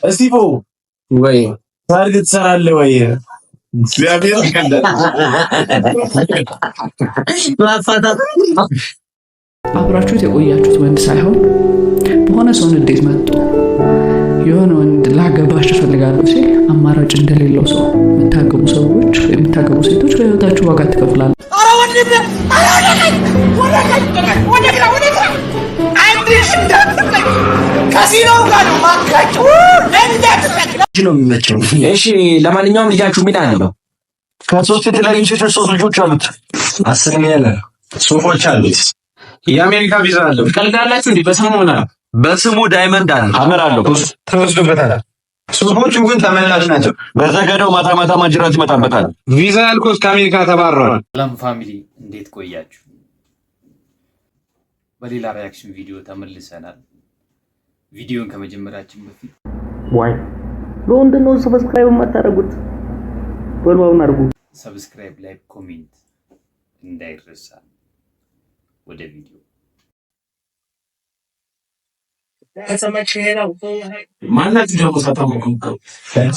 እስቲፎ ወይ ታርግ ትሰራለህ ወይ? እግዚአብሔር ይከንደ ማፋታት አብራችሁት የቆያችሁት ወንድ ሳይሆን በሆነ ሰው እንዴት መጡ የሆነ ወንድ ላገባሽ እፈልጋለሁ ሲል አማራጭ እንደሌለው ሰው የምታገቡ ሰዎች የምታገቡ ሴቶች በህይወታችሁ ዋጋ ትከፍላላችሁ። ኧረ ወንድም ከሲኖው ጋር ነው ማካቸው ነው የሚመቸው። እሺ ለማንኛውም ልጃችሁ ምን ነው? ከሶስት የተለያዩ ሴቶች ሶስት ልጆች አሉት። 10 ሚሊዮን ሱፎች አሉት። የአሜሪካ ቪዛ አለው። ትቀልዳላችሁ እንዴ? በስሙ ዳይመንድ አለ ሐመር አለው ተወስዶበታል። ሱፎቹ ግን ተመላሽ ናቸው። በዘገደው ማታ ማታ ማጅራት ይመጣበታል። ቪዛ ያልኩት ከአሜሪካ ተባረዋል። ሰላም ፋሚሊ እንዴት ቆያችሁ? በሌላ ሪያክሽን ቪዲዮ ተመልሰናል። ቪዲዮን ከመጀመራችን በፊት ዋይ ለምንድን ነው ሰብስክራይብ የማታደርጉት? በልዋውን አድርጉ። ሰብስክራይብ፣ ላይክ፣ ኮሜንት እንዳይረሳ። ወደ ቪዲዮ ማናችሁ ደግሞ ሳታሞቁ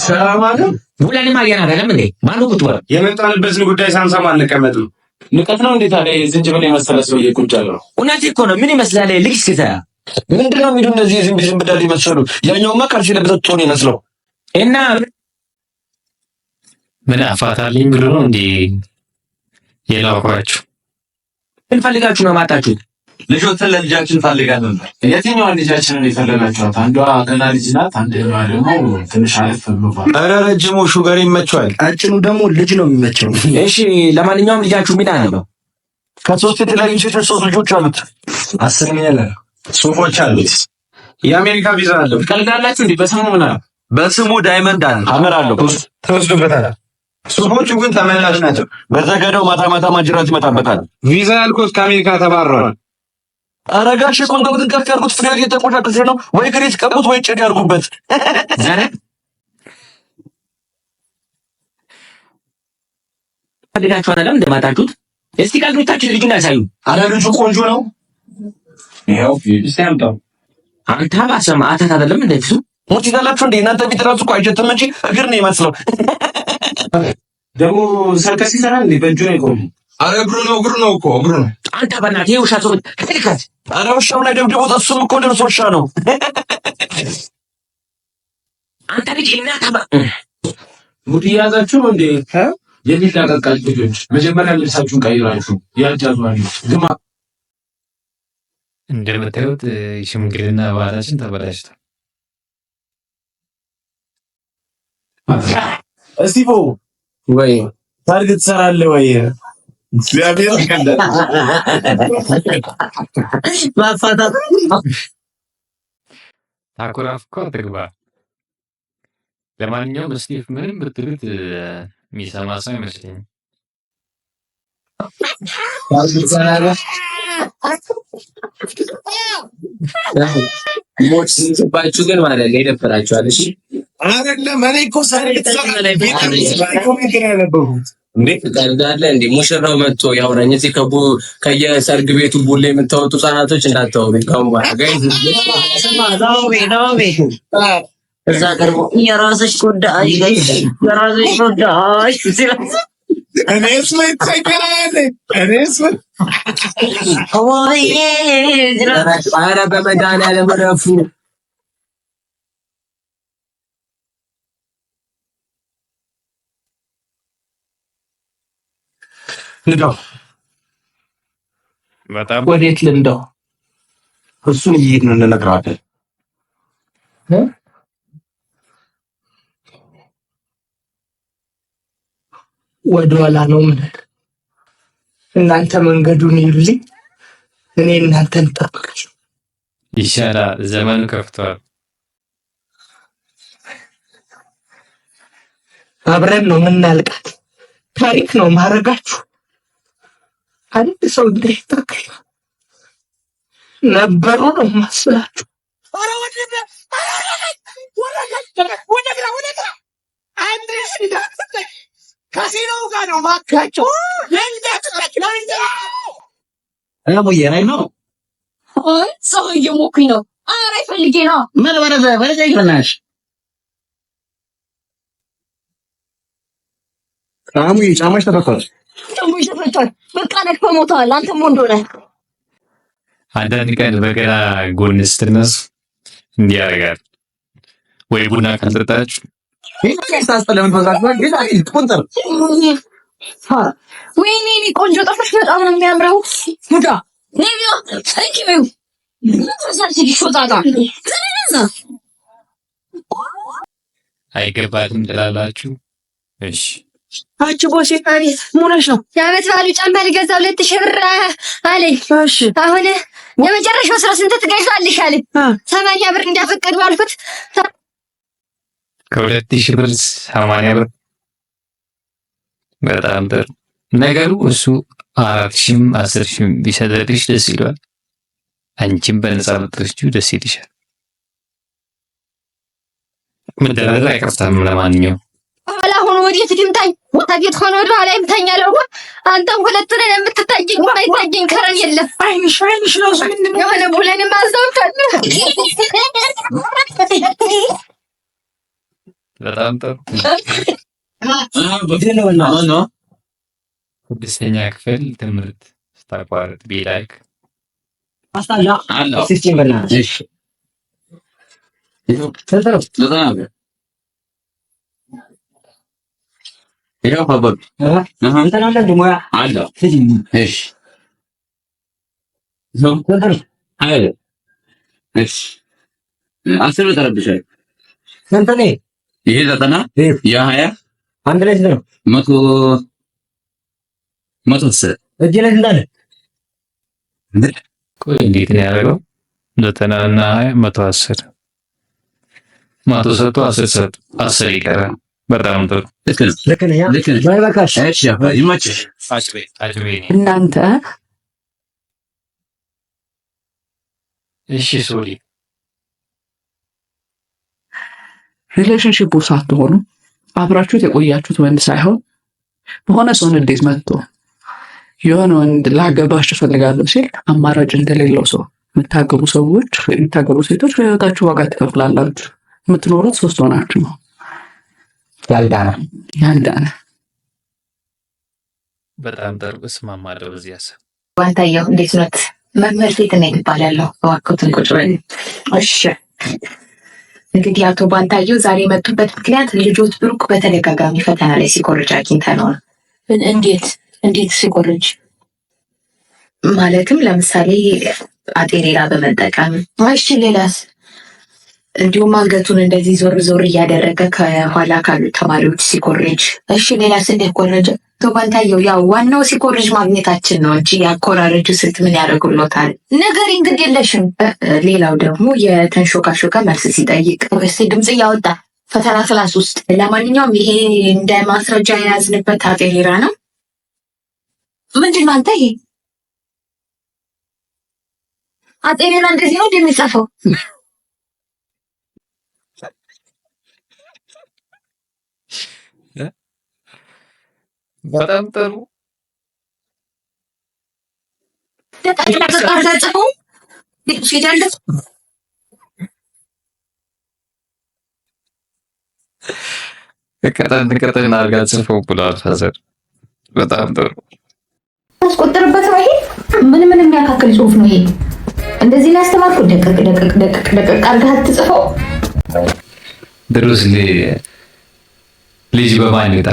ሰላም አለ ሁላኔ ማየና አይደለም እንዴ? ማኑ ቁጥር የመጣንበትን ጉዳይ ሳንሰማ አንቀመጥ ነው። ንቀት ነው እንዴት አለ ዝንጅብል የመሰለ ሰውዬ ቁጭ አለው። እውነት እኮ ነው። ምን ይመስላል ልጅ እስከታ ምንድነው የሚሉ እንደዚህ ዝም ብዳል ይመስሉ። ያኛውማ ካልሲ ለብሰው ጦር ይመስለው እና ምን አፋታልኝ ብሎ ነው እንዴ የላኳችሁ? እንፈልጋችሁ ነው ማጣችሁት። ልጆችን ለልጃችን ፈልጋለን። የትኛዋን ልጃችንን የፈለጋችኋት? አንዷ ገና ልጅ ናት፣ አንደኛዋ ደግሞ ትንሽ አለፍ ብሏል። ኧረ ረጅሙ ሹገር ይመቸዋል፣ አጭኑ ደግሞ ልጅ ነው የሚመቸው። እሺ ለማንኛውም ልጃችሁ ምን ነው? ከሶስት የተለያዩ ሴቶች ሶስት ልጆች አሉት። 10 ሚሊዮን ሱፎች አሉት። የአሜሪካ ቪዛ አለው። ትቀልዳላችሁ እንዴ? በስሙ ዳይመንድ አለ ሐመር አለው ተወስዶበታል። ሱፎቹ ግን ተመላሽ ናቸው። በዘገደው ማታ ማታ ማጅራት ይመጣበታል። ቪዛ ያልኩት ከአሜሪካ ተባረዋል። አረጋሽ ኮንታክትን ከፍ ያርጉት። ፍሬት የተቆሻቀሰ ነው ወይ ግሬት ቀቡት ወይ ጭድ ያርጉበት። ፈልጋችሁ አይደለም እንደማታችሁት። እስቲ ካልኩታችሁ ልጁን ያሳዩ። አረ ልጁ ቆንጆ ነው። ይሄው ይስተምጣው አንተ ባሰማ አታት አይደለም እንደሱ ሞት ይላችሁ እንዴ? እናንተ ቢት ራሱ እኮ አይጀትም እንጂ እግር ነው የሚመስለው። ደግሞ ሰርከስ ይሰራል እንዴ? በእጁ ነው ይቆም። አረ እግሩ ነው እኮ እግሩ ነው። አንተ በእናትህ ውሻ ሰው ትልካት። አረ ውሻው ላይ ደብድቦ እሱም እኮ እንደሱ ውሻ ነው። አንተ ልጅ እናታ ሙድ ያዛችሁ እንዴ? የሚላቀቃል ልጆች መጀመሪያ ልብሳችሁን ቀይራችሁ ያጃዙአችሁ ግማ። እንደምታዩት ሽምግልና ባህላችን ተበላሽቷል። እስቲፎ ወይ ታርግ ትሰራለህ ወይ? እግዚአብሔር ይከንደ ማፋታት ታኩራፍኮ ትግባ። ለማንኛውም ስቲቭ ምንም ብትሉት የሚሰማ ሰው አይመስለኝም። ታርግ ትሰራለህ ሞት ሲባችሁ ግን ማለት ነው ይደፈራችኋል። እሺ አይደለም እኔ እኮ ታርግ ትሰራለህ ኮሜንት ላይ ያነበብኩት እንዴ ታርጋለህ እንዴ? ሙሽራው መጥቶ ያውራኝ እዚህ ከየሰርግ ቤቱ ቡሌ የምታወጡ ህጻናቶች እንዳታወሩ ከማራ ጋይዝ እዛ ቀርቦ የራስሽ ጉዳይ የራስሽ ጉዳይ እኔስ ምን ተገናኘን? እኔስ ምን ኧረ በመድኃኒዓለም እረፉ። ልንዳው በጣም ወዴት ልንዳው? እሱን እየሄድን እንነግረዋለን። ወደኋላ ነው ምን እናንተ መንገዱን ይሉልኝ፣ እኔ እናንተን ጠብቃችሁ ይሻላል። ዘመኑ ከፍቷል። አብረን ነው የምናልቃት። ታሪክ ነው ማረጋችሁ። አንድ ሰው እንደይታከል ነበሩ ነው ማስላችሁ። ከሲኖው ጋር ነው ማካቸው ሙዬራይ ነው ሰው እየሞኩኝ ነው። ኧረ ፈልጌ ነው። ምን ወረዘ ይፈናሽ አሙዬ ጫማሽ ተፈቷል። ጫማሽ ተፈቷል። በቃ ነክፈ ሞተዋል። አንተም ወንድ ሆነህ አንዳንድ ቀን በገና ጎን ስትነሱ እንዲህ ያደርጋል። ወይ ቡና ካልጠጣችሁ ወይኔ እኔ ቆንጆ ጠፋሽ። በጣም ነው የሚያምረው። ሙዳ ኔቪዮ ታንኪዩ አይገባትም ትላላችሁ። እሺ አንቺ ቦሴ አቤት ሙነሽ ነው የዓመት በዓሉ ጫማ ልገዛ 2000 ብር አለኝ። እሺ አሁን የመጨረሻው ስራ ስንት ትገዛልሽ አለኝ። 80 ብር እንዳፈቀዱ አልኩት። ከ2000 ብር 80 ብር በጣም ጥሩ ነገሩ። እሱ 4000ም 10,000ም ቢሰጥልሽ ደስ ይለዋል። አንቺም በነፃ ብትወስጂው ደስ ይልሻል። መደራደር አይቀርም። ለማንኛውም ኋላ ሆኖ ወዴት ድምታኝ ወጣ ቤት ሆኖ ወደ ኋላ ይምታኛለሁ። አንተም ሁለቱን የምትታየኝ ማይታየኝ ከረን የለም። አይንሽ ነው ምንም የሆነ ቡለን ማዛውታል። በጣም ጥሩ። ስድስተኛ ክፍል ትምህርት ስታቋርጥ ቢላይክ አስታላ ሲስቲም በእናትሽ ይሄው ፈበብ እንትን አለ እንደ ሙያ አለ። እሺ እሺ 10 ብር ተረብሻል። ስንት ነው ይሄ 90 የ20 አንድ ላይ ነው 100 እጅ ላይ እንዳለ ቆይ እንዴት ነው ያደረገው? 90 እና 20 110 ሰጥቶ 10 ሰጥቶ 10 ይቀራል። በጣም ጥሩ። ልክ ነህ። ባይ በቃሽ። እሺ ይመችሽ። አጭቤ እናንተ እሺ ሶሪ ሪሌሽንሺፕ ውስጥ ሳትሆኑ አብራችሁት የቆያችሁት ወንድ ሳይሆን በሆነ ሰው ንዴት መጥቶ የሆነ ወንድ ላገባሽ እፈልጋለሁ ሲል አማራጭ እንደሌለው ሰው የምታገቡ ሰዎች የምታገቡ ሴቶች በህይወታችሁ ዋጋ ትከፍላላችሁ። የምትኖሩት 3 ሆናችሁ ነው። ያልዳነ በጣም ጥሩ። እስማማለሁ በዚህ ሀሳብ። ባንታየው እንዴት ነት? መምህር ሴት ነኝ እባላለሁ። እባክዎትን ቁጭ በል። እሺ እንግዲህ አቶ ባንታየው ዛሬ የመጡበት ምክንያት ልጆት ብሩክ በተደጋጋሚ ፈተና ላይ ሲኮርጅ አግኝተነው ነው። እንዴት ሲኮርጅ? ማለትም ለምሳሌ አጤሬራ በመጠቀም እሺ፣ ሌላስ? እንዲሁም አንገቱን እንደዚህ ዞር ዞር እያደረገ ከኋላ ካሉ ተማሪዎች ሲኮርጅ። እሺ፣ ሌላስ? እንዴት ኮረጀ? አቶ ባንታየው ያው ዋናው ሲኮርጅ ማግኘታችን ነው እንጂ ያኮራረጁ ስልት ምን ያደርጉሎታል? ነገር እንግዲህ የለሽም። ሌላው ደግሞ የተንሾካሾከ መልስ ሲጠይቅ እስቲ ድምጽ እያወጣ ፈተና ክላስ ውስጥ። ለማንኛውም ይሄ እንደ ማስረጃ የያዝንበት አጤሬራ ነው። ምንድን ነው አንተ? ይሄ አጤሬራ እንደዚህ ነው እንደሚጻፈው? በጣም ጥሩ። ቀጠን አድርጋ ጽፈው ብለዋል ፋዘር። በጣም ጥሩ። አስቆጥርበት ነው። ይሄ ምን የሚያካክል ጽሁፍ ነው ይሄ? እንደዚህ ነው ያስተማርኩት። ደቀቅ አድርገህ አትጽፈው። ድሮስ ልጅ በማን ይወጣ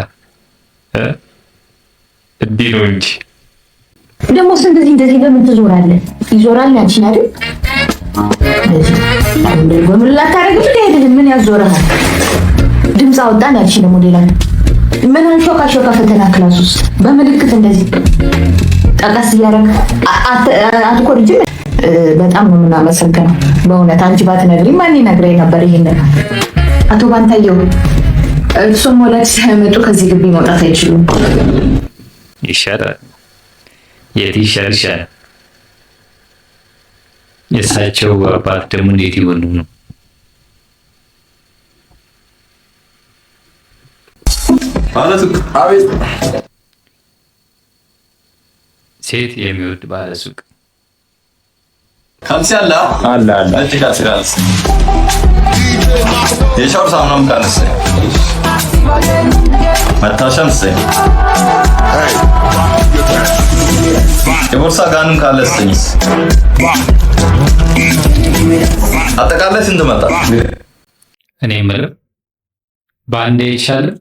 እንዲህ ነው እንጂ ደግሞ እንደዚህ ለምን ትዞራለህ? ይዞራል ያንቺን አይደል? ምን ላታረግም አይደለም? ምን ያዞርሃል? ድምፅ አወጣን ያልሽ ደግሞ ሌላ ምን አንሾካሾካ ፈተና ክላስ ውስጥ በምልክት እንደዚህ ጠቀስ እያደረግ አትኮርጅም። በጣም ነው የምናመሰግነው በእውነት። አንቺ ባትነግሪኝ ማን ይነግረኝ ነበር ይሄንን? አቶ ባንታየው እሱም ወላጅ ሳይመጡ ከዚህ ግቢ መውጣት አይችሉም። ይሻላል። የት ይሻልሻል? የእሳቸው አባት ደግሞ እንዴት ይሆኑ ነው? ባለሱቅ አቤት። ሴት የሚወድ ባለሱቅ ካልሲ አለ አለ ነጭ ካልሲ ካልሲ የሻወር ሳሙናም ካለስ መታሸም ሰይ የቦርሳ ጋንም ካለስኝስ አጠቃላይ ስንት መጣ? እኔ የምለው በአንዴ ይሻላል።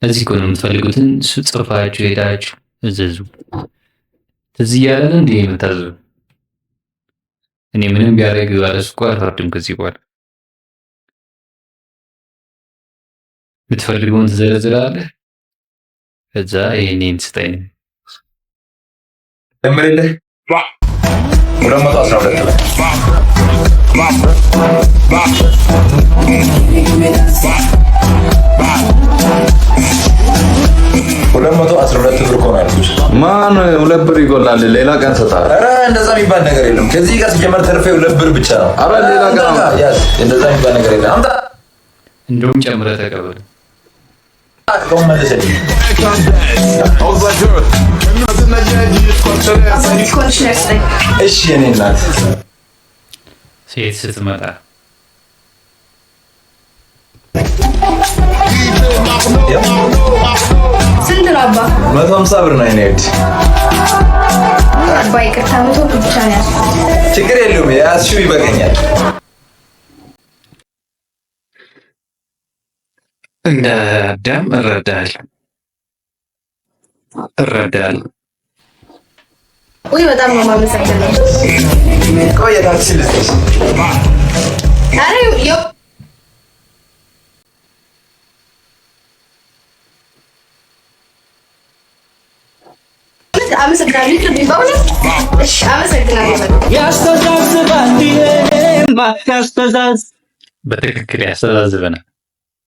እዚህ እኮ ነው የምትፈልጉትን ጽፋችሁ ሄዳችሁ እዘዙ። ትዝ እያለ ነው እንዴ የምታዙ? እኔ ምንም ቢያደርግ ባለሱ እኮ አልፈርድም። ከዚህ በኋላ የምትፈልገውን ትዘረዝራለህ። ከዛ ይሄንን ስጠኝ ደምርልህ 212 ላይ 212 ብር እኮ ነው ያልኩሽ። ማን 2 ብር ይጎላል? ሌላ ቀን ሰጣለሁ። ኧረ እንደዛ የሚባል ነገር የለም። ከዚህ ጋር ሲጀመር ተርፌ 2 ብር ብቻ ነው። ኧረ ሌላ ቀን ያዝ። እንደዛ የሚባል ነገር የለም። አምጣ እንደውም ጨምረህ ተቀበል። እሺ የኔ እናት ሴት ስትመጣ ስንት ነው አባ? 150 ብር ነው የኔ እህት። አባ ይቅርታ 100 ብር ብቻ ነው ያዝኩት። ችግር የለውም ያዝሽው ይበቃኛል። እንደ አዳም እረዳለሁ። ውይ በጣም ነው የማመሰግነው። ቆይ ታክሲ ልስጥሽ። አረ ዮ አመሰግናለሁ። ይቅርብኝ በእውነት እሺ፣ አመሰግናለሁ። በትክክል ያስተዛዝበናል።